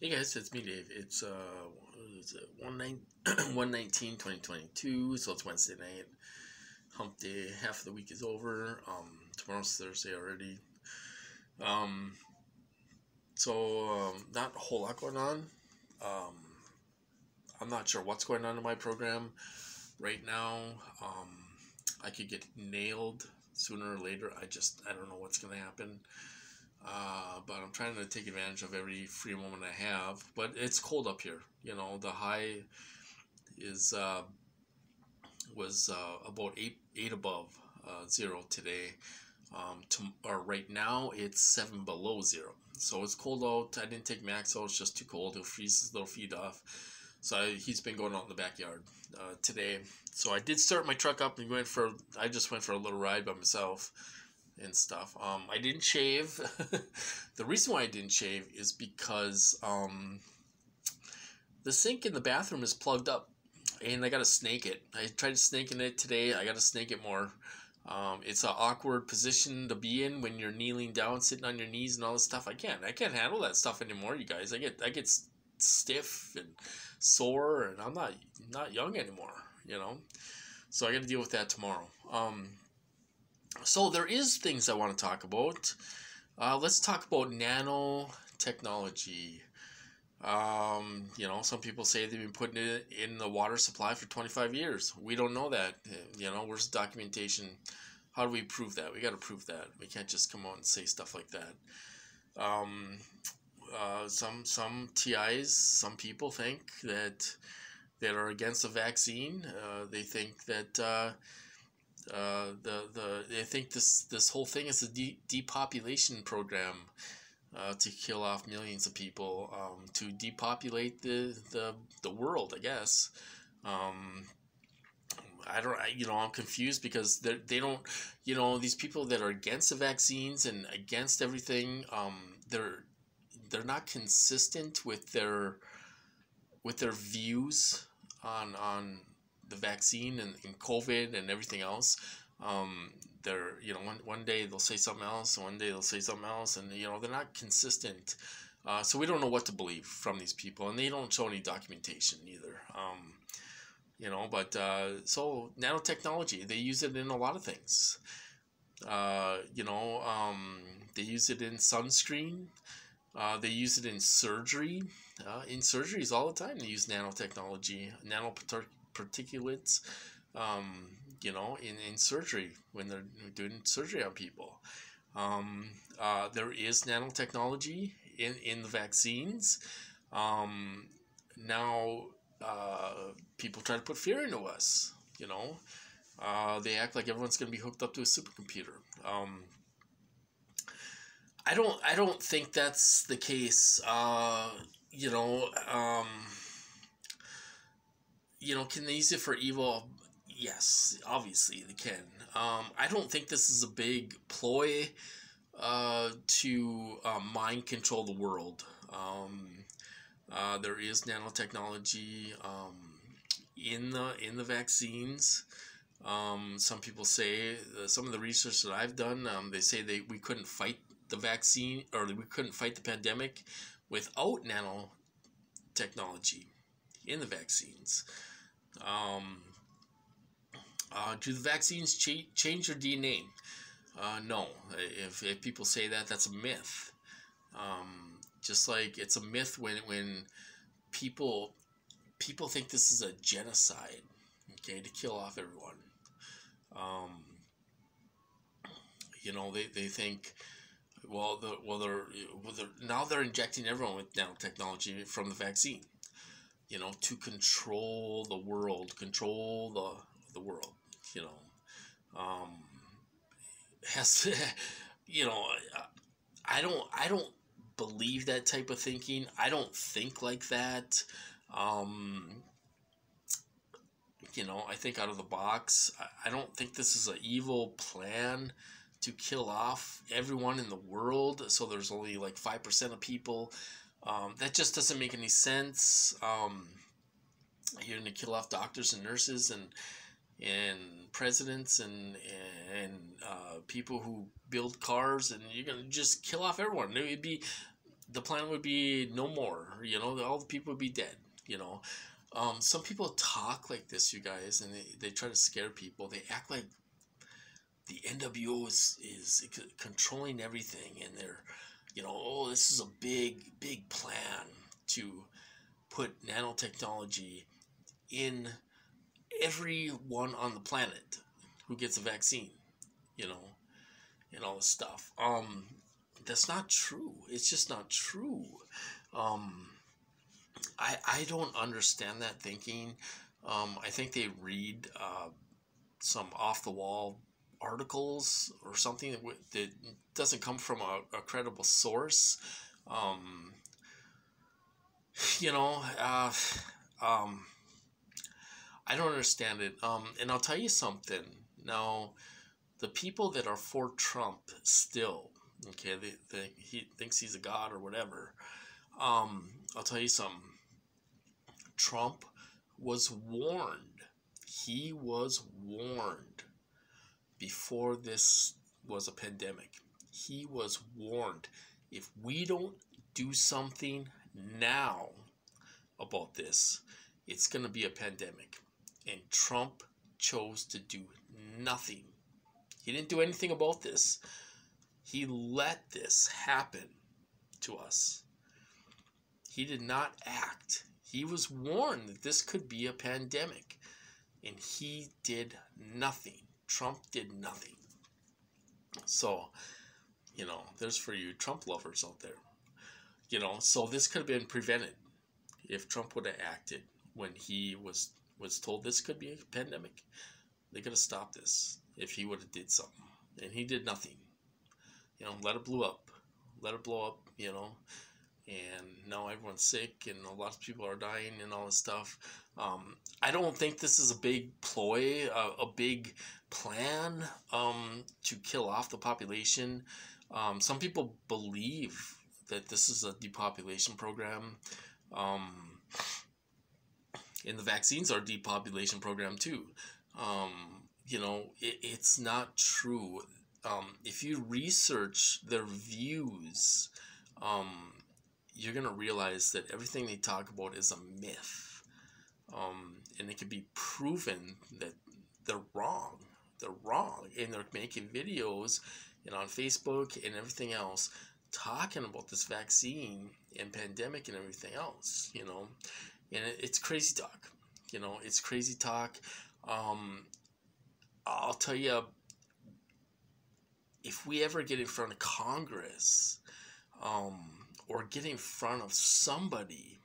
Hey guys, it's me, Dave. It's what is it, 1/19/2022, so it's Wednesday night. Hump day, half of the week is over. Tomorrow's Thursday already. Um, not a whole lot going on. Um, I'm not sure what's going on in my program right now. Um, I could get nailed sooner or later. I don't know what's gonna happen. But I'm trying to take advantage of every free moment I have. But it's cold up here. You know, the high is was about eight above zero today. Or right now it's 7 below zero. So it's cold out. I didn't take Max out. It's just too cold. He'll freeze his little feet off. So he's been going out in the backyard today. So I did start my truck up and I just went for a little ride by myself and stuff. I didn't shave. The reason why I didn't shave is because the sink in the bathroom is plugged up, and I gotta snake it. I tried snaking it today. I gotta snake it more. It's an awkward position to be in when you're kneeling down, sitting on your knees, and all this stuff. I can't handle that stuff anymore, you guys. I get stiff and sore, and I'm not young anymore, you know. So I got to deal with that tomorrow. So there is things I want to talk about. Let's talk about nanotechnology. Some people say they've been putting it in the water supply for 25 years. We don't know that. Where's the documentation? How do we prove that? We got to prove that. We can't just come out and say stuff like that. Some TIs, some people think that are against the vaccine. They think that they think this whole thing is a depopulation program. To kill off millions of people, to depopulate the world, I guess. I'm confused because they don't, these people that are against the vaccines and against everything, they're not consistent with their views on the vaccine and COVID and everything else. They're, one day they'll say something else, and one day they'll say something else, and they're not consistent. So we don't know what to believe from these people, and they don't show any documentation either. So nanotechnology, they use it in a lot of things. They use it in sunscreen. They use it in surgery. In surgeries all the time, they use nanotechnology, nanoparticulates. In surgery when they're doing surgery on people. There is nanotechnology in the vaccines. Now people try to put fear into us. They act like everyone's going to be hooked up to a supercomputer. I don't think that's the case. Can they use it for evil? Yes, obviously they can. I don't think this is a big ploy to mind control the world. There is nanotechnology in the vaccines. Some people say some of the research that I've done, they say we couldn't fight the vaccine, or we couldn't fight the pandemic without nanotechnology in the vaccines. Do the vaccines change your DNA? No. If people say that, that's a myth. Just like it's a myth when people think this is a genocide, okay, to kill off everyone. They think, now they're injecting everyone with nanotechnology from the vaccine, to control the world, control the world. Has I don't believe that type of thinking. I don't think like that. I think out of the box. I don't think this is an evil plan to kill off everyone in the world, so there's only like 5% of people. That just doesn't make any sense. You're going to kill off doctors and nurses and presidents and people who build cars, and you're going to just kill off everyone. It would be the planet would be no more. You know, all the people would be dead. You know, some people talk like this, you guys, and they try to scare people. They act like the NWO is controlling everything, and they're, you know, oh, this is a big plan to put nanotechnology in everyone on the planet who gets a vaccine, you know, and all this stuff. That's not true. It's just not true. Um, I don't understand that thinking. I think they read some off the wall articles or something that doesn't come from a credible source. Um, you know, um, I don't understand it. And I'll tell you something. Now, the people that are for Trump still, okay, he thinks he's a god or whatever. I'll tell you something. Trump was warned. He was warned before this was a pandemic. He was warned. If we don't do something now about this, it's going to be a pandemic. And Trump chose to do nothing. He didn't do anything about this. He let this happen to us. He did not act. He was warned that this could be a pandemic. And he did nothing. Trump did nothing. So, you know, there's for you Trump lovers out there. You know, so this could have been prevented if Trump would have acted when he was told this could be a pandemic. They could have stopped this if he would have did something. And he did nothing. You know, let it blow up. Let it blow up, you know. And now everyone's sick and a lot of people are dying and all this stuff. I don't think this is a big ploy, a big plan to kill off the population. Some people believe that this is a depopulation program. And the vaccines are a depopulation program too. You know, it's not true. If you research their views, you're going to realize that everything they talk about is a myth. And it can be proven that they're wrong. They're wrong. And they're making videos and on Facebook and everything else talking about this vaccine and pandemic and everything else, you know. And it's crazy talk. You know, it's crazy talk. I'll tell you, if we ever get in front of Congress, or get in front of somebody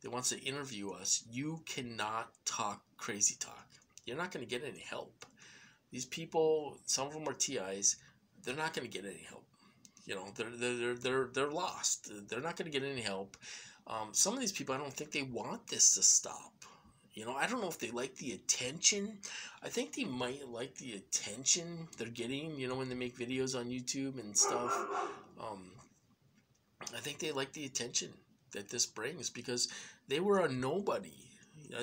that wants to interview us, you cannot talk crazy talk. You're not going to get any help. These people, some of them are TIs, they're not going to get any help. You know, they're lost. They're not going to get any help. Some of these people, I don't think they want this to stop. You know, I don't know if they like the attention. I think they might like the attention they're getting, you know, when they make videos on YouTube and stuff. I think they like the attention that this brings because they were a nobody.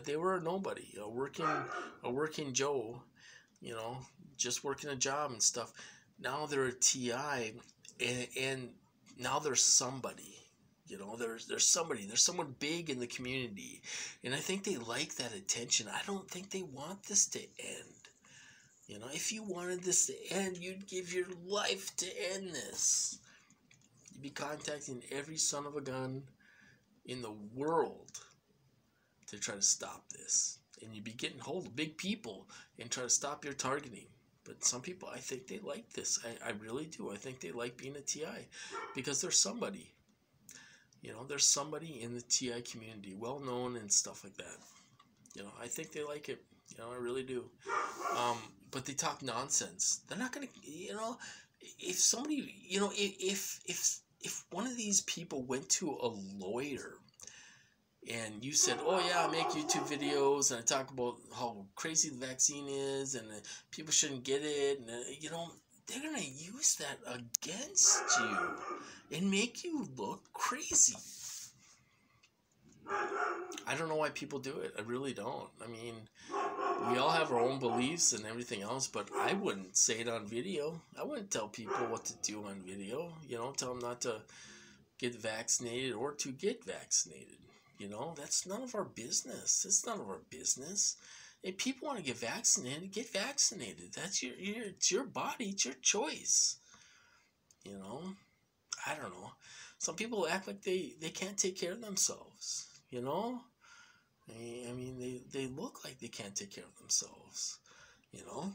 They were a nobody, a working Joe, you know, just working a job and stuff. Now they're a TI, and now they're somebody. You know, there's somebody, there's someone big in the community, and I think they like that attention. I don't think they want this to end. You know, if you wanted this to end, you'd give your life to end this. You'd be contacting every son of a gun in the world to try to stop this. And you'd be getting hold of big people and try to stop your targeting. But some people, I think they like this. I really do. I think they like being a TI because there's somebody. You know, there's somebody in the TI community, well known and stuff like that. You know, I think they like it. You know, I really do. But they talk nonsense. They're not gonna. You know, if somebody, you know, if one of these people went to a lawyer and you said, oh yeah, I make YouTube videos and I talk about how crazy the vaccine is and people shouldn't get it, and you know, they're gonna use that against you and make you look crazy. I don't know why people do it. I really don't. I mean, we all have our own beliefs and everything else, but I wouldn't say it on video. I wouldn't tell people what to do on video. You know, tell them not to get vaccinated or to get vaccinated. You know, that's none of our business. It's none of our business. If people want to get vaccinated, get vaccinated. That's it's your body, it's your choice. You know, I don't know. Some people act like they can't take care of themselves. You know, I mean, they look like they can't take care of themselves. You know,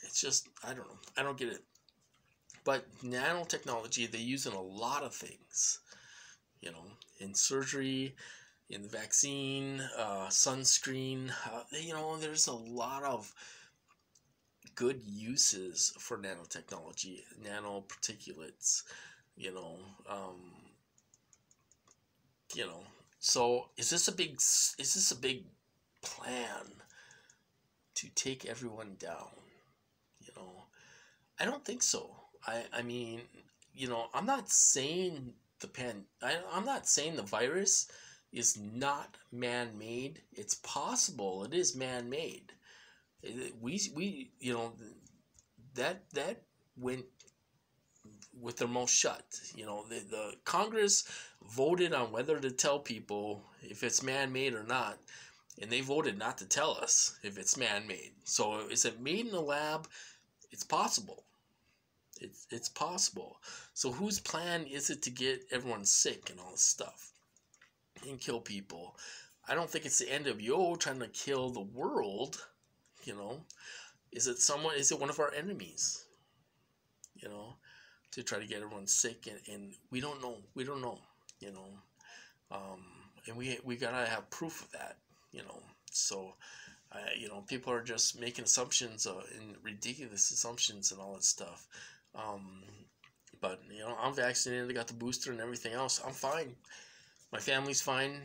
it's just, I don't know. I don't get it. But nanotechnology, they use in a lot of things. You know, in surgery, in the vaccine, sunscreen. You know, there's a lot of good uses for nanotechnology, nanoparticulates. You know, um, you know. So is this a big plan to take everyone down? You know, I don't think so. I mean, you know, I'm not saying I'm not saying the virus is not man-made. It's possible it is man-made. We you know, that went with their mouth shut. You know, the Congress voted on whether to tell people if it's man-made or not, and they voted not to tell us if it's man-made. So is it made in the lab? It's possible. It's possible. So whose plan is it to get everyone sick and all this stuff and kill people? I don't think it's the NWO trying to kill the world. You know, is it one of our enemies? You know, to try to get everyone sick, and we don't know. You know, um, and we gotta have proof of that. You know, so. You know, people are just making assumptions and ridiculous assumptions and all that stuff. Um, but you know, I'm vaccinated. I got the booster and everything else. I'm fine. My family's fine.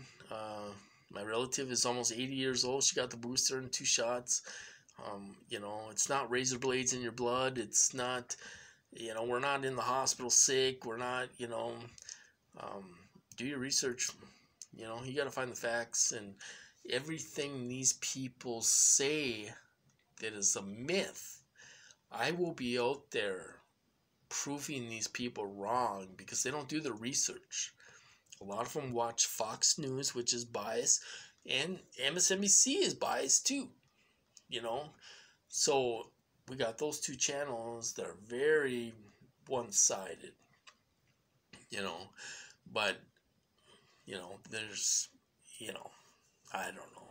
My relative is almost 80 years old. She got the booster and 2 shots. You know, it's not razor blades in your blood. It's not, you know, we're not in the hospital sick. We're not, you know, do your research. You know, you got to find the facts, and everything these people say that is a myth, I will be out there proving these people wrong because they don't do the research. A lot of them watch Fox News, which is biased, and MSNBC is biased too. You know, so we got those 2 channels that are very one-sided. You know, but you know, there's, you know, I don't know.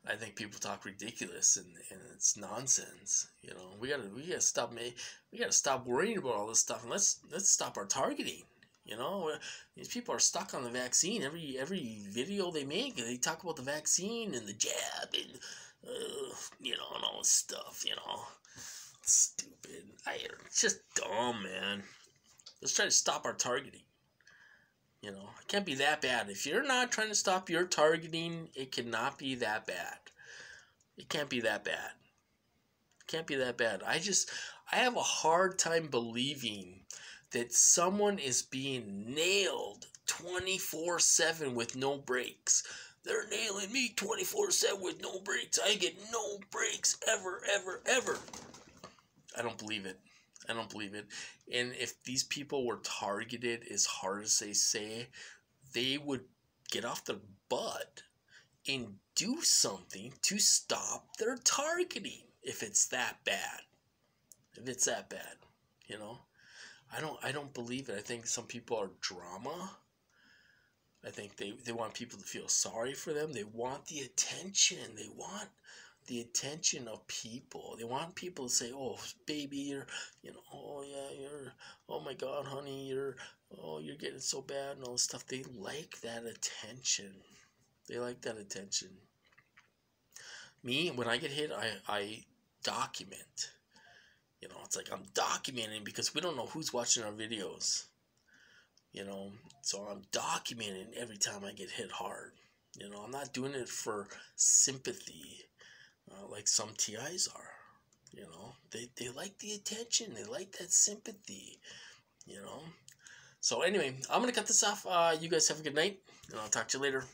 I think people talk ridiculous and it's nonsense. You know, we gotta stop worrying about all this stuff, and let's stop our targeting. You know, these people are stuck on the vaccine. Every video they make, they talk about the vaccine and the jab and you know, and all this stuff. You know, it's stupid. It's just dumb, man. Let's try to stop our targeting. You know, it can't be that bad. If you're not trying to stop your targeting, it cannot be that bad. It can't be that bad. It can't be that bad. I have a hard time believing that someone is being nailed 24/7 with no breaks. They're nailing me 24/7 with no breaks. I get no breaks ever, ever, ever. I don't believe it. I don't believe it. And if these people were targeted as hard as they say, they would get off their butt and do something to stop their targeting if it's that bad. If it's that bad, you know? I don't believe it. I think some people are drama. I think they want people to feel sorry for them. They want the attention. They want the attention of people. They want people to say, "Oh, baby, you're, you know, oh yeah, you're, oh my God, honey, you're getting so bad," and all this stuff. They like that attention. They like that attention. Me, when I get hit, I document. You know, it's like I'm documenting because we don't know who's watching our videos. You know, so I'm documenting every time I get hit hard. You know, I'm not doing it for sympathy like some TIs are. You know, they like the attention. They like that sympathy. You know. So anyway, I'm going to cut this off. You guys have a good night, and I'll talk to you later.